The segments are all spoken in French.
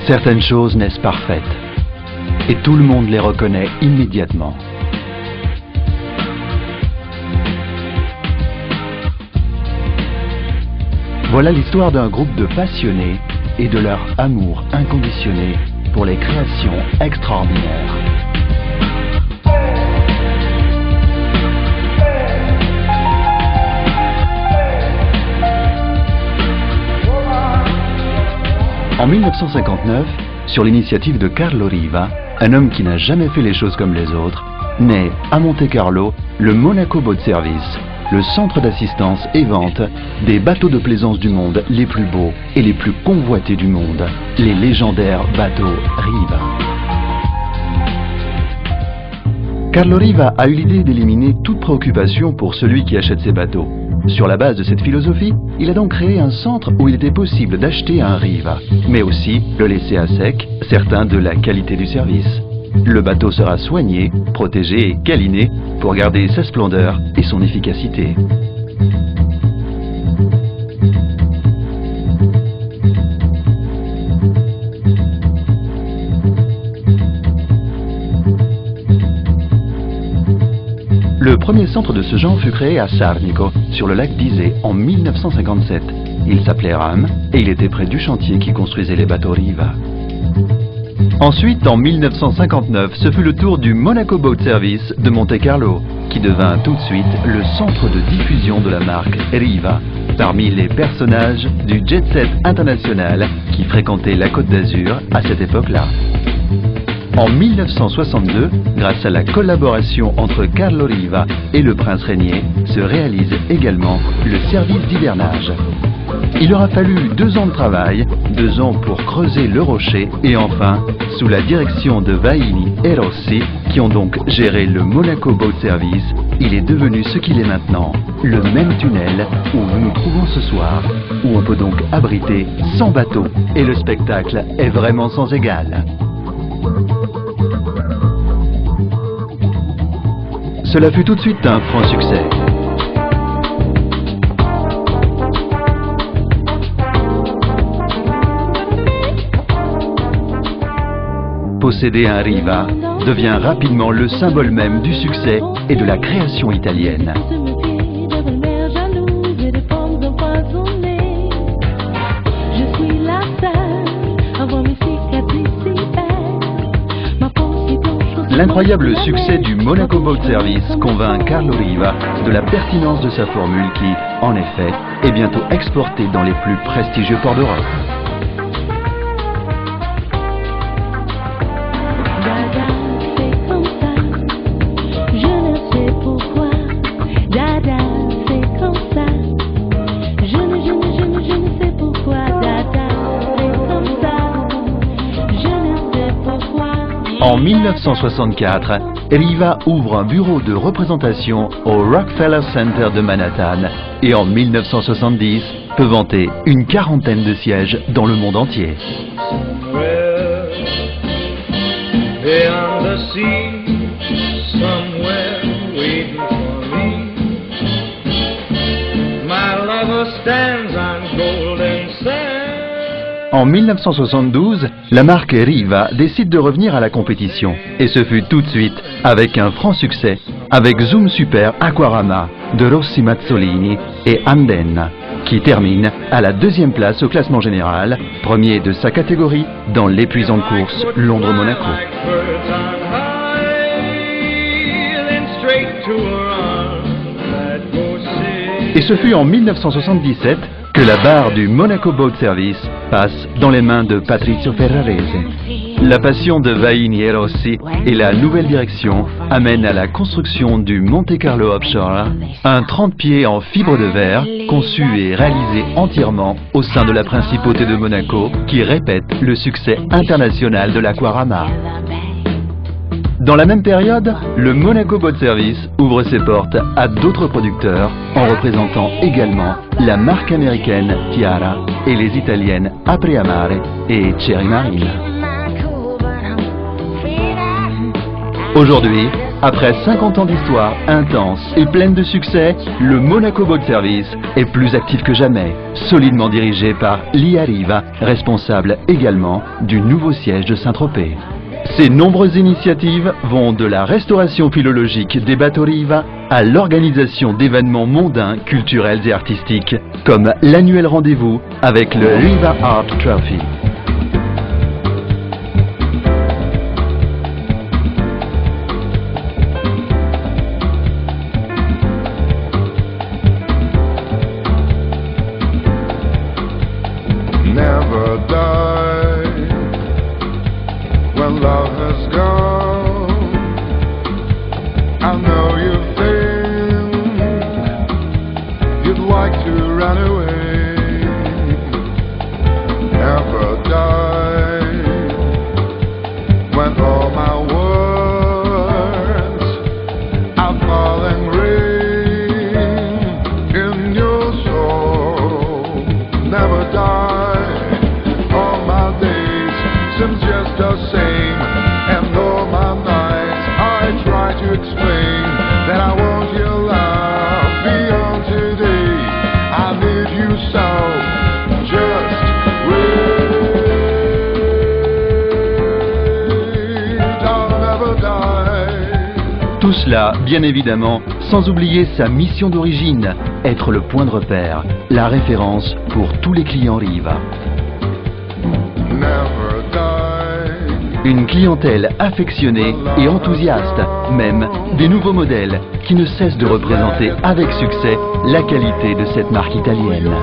Certaines choses naissent parfaites et tout le monde les reconnaît immédiatement. Voilà l'histoire d'un groupe de passionnés et de leur amour inconditionnel pour les créations extraordinaires. En 1959, sur l'initiative de Carlo Riva, un homme qui n'a jamais fait les choses comme les autres, naît à Monte-Carlo le Monaco Boat Service, le centre d'assistance et vente des bateaux de plaisance du monde les plus beaux et les plus convoités du monde, les légendaires bateaux Riva. Carlo Riva a eu l'idée d'éliminer toute préoccupation pour celui qui achète ses bateaux. Sur la base de cette philosophie, il a donc créé un centre où il était possible d'acheter un Riva, mais aussi le laisser à sec, certain de la qualité du service. Le bateau sera soigné, protégé et câliné pour garder sa splendeur et son efficacité. Le premier centre de ce genre fut créé à Sarnico, sur le lac d'Isée, en 1957. Il s'appelait RAM et il était près du chantier qui construisait les bateaux Riva. Ensuite, en 1959, ce fut le tour du Monaco Boat Service de Monte-Carlo, qui devint tout de suite le centre de diffusion de la marque Riva, parmi les personnages du jet-set international qui fréquentaient la Côte d'Azur à cette époque-là. En 1962, grâce à la collaboration entre Carlo Riva et le prince Régnier, se réalise également le service d'hivernage. Il aura fallu 2 ans de travail, 2 ans pour creuser le rocher et enfin, sous la direction de Vaini et Rossi, qui ont donc géré le Monaco Boat Service, il est devenu ce qu'il est maintenant, le même tunnel où nous nous trouvons ce soir, où on peut donc abriter 100 bateaux et le spectacle est vraiment sans égal. Cela fut tout de suite un franc succès. Posséder un Riva devient rapidement le symbole même du succès et de la création italienne. L'incroyable succès du Monaco Boat Service convainc Carlo Riva de la pertinence de sa formule qui, en effet, est bientôt exportée dans les plus prestigieux ports d'Europe. En 1964, Riva ouvre un bureau de représentation au Rockefeller Center de Manhattan et en 1970 peut vanter une 40aine de sièges dans le monde entier. En 1972, la marque Riva décide de revenir à la compétition. Et ce fut tout de suite avec un franc succès, avec Zoom Super Aquarama de Rossi Mazzolini et Anden, qui termine à la 2e place au classement général, premier de sa catégorie dans l'épuisante course Londres-Monaco. Et ce fut en 1977 que la barre du Monaco Boat Service passe dans les mains de Patrizio Ferrarese. La passion de Vaini et Rossi et la nouvelle direction amènent à la construction du Monte Carlo Offshore, un 30 pieds en fibre de verre conçu et réalisé entièrement au sein de la principauté de Monaco qui répète le succès international de l'Aquarama. Dans la même période, le Monaco Boat Service ouvre ses portes à d'autres producteurs en représentant également la marque américaine Tiara et les italiennes Apriamare et Cherry Marine. Aujourd'hui, Après 50 ans d'histoire intense et pleine de succès, le Monaco Boat Service est plus actif que jamais, solidement dirigé par Lia Riva, responsable également du nouveau siège de Saint-Tropez. Ces nombreuses initiatives vont de la restauration philologique des bateaux Riva à l'organisation d'événements mondains, culturels et artistiques, comme l'annuel rendez-vous avec le Riva Art Trophy. Never die when love has gone. I know you think you'd like to run away. Never die when all my words are falling rain in your soul. Never die. Seems just the same, and all my nights I try to explain that I want your love beyond today. I need you so, just wait, I'll never die. Tout cela, bien évidemment, sans oublier sa mission d'origine, être le point de repère, la référence pour tous les clients Riva. Une clientèle affectionnée et enthousiaste, même des nouveaux modèles qui ne cessent de représenter avec succès la qualité de cette marque italienne.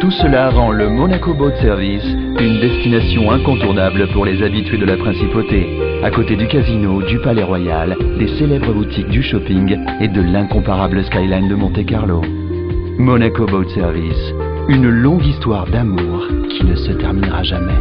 Tout cela rend le Monaco Boat Service une destination incontournable pour les habitués de la principauté, à côté du casino, du Palais Royal, des célèbres boutiques du shopping et de l'incomparable skyline de Monte-Carlo. Monaco Boat Service, une longue histoire d'amour qui ne se terminera jamais.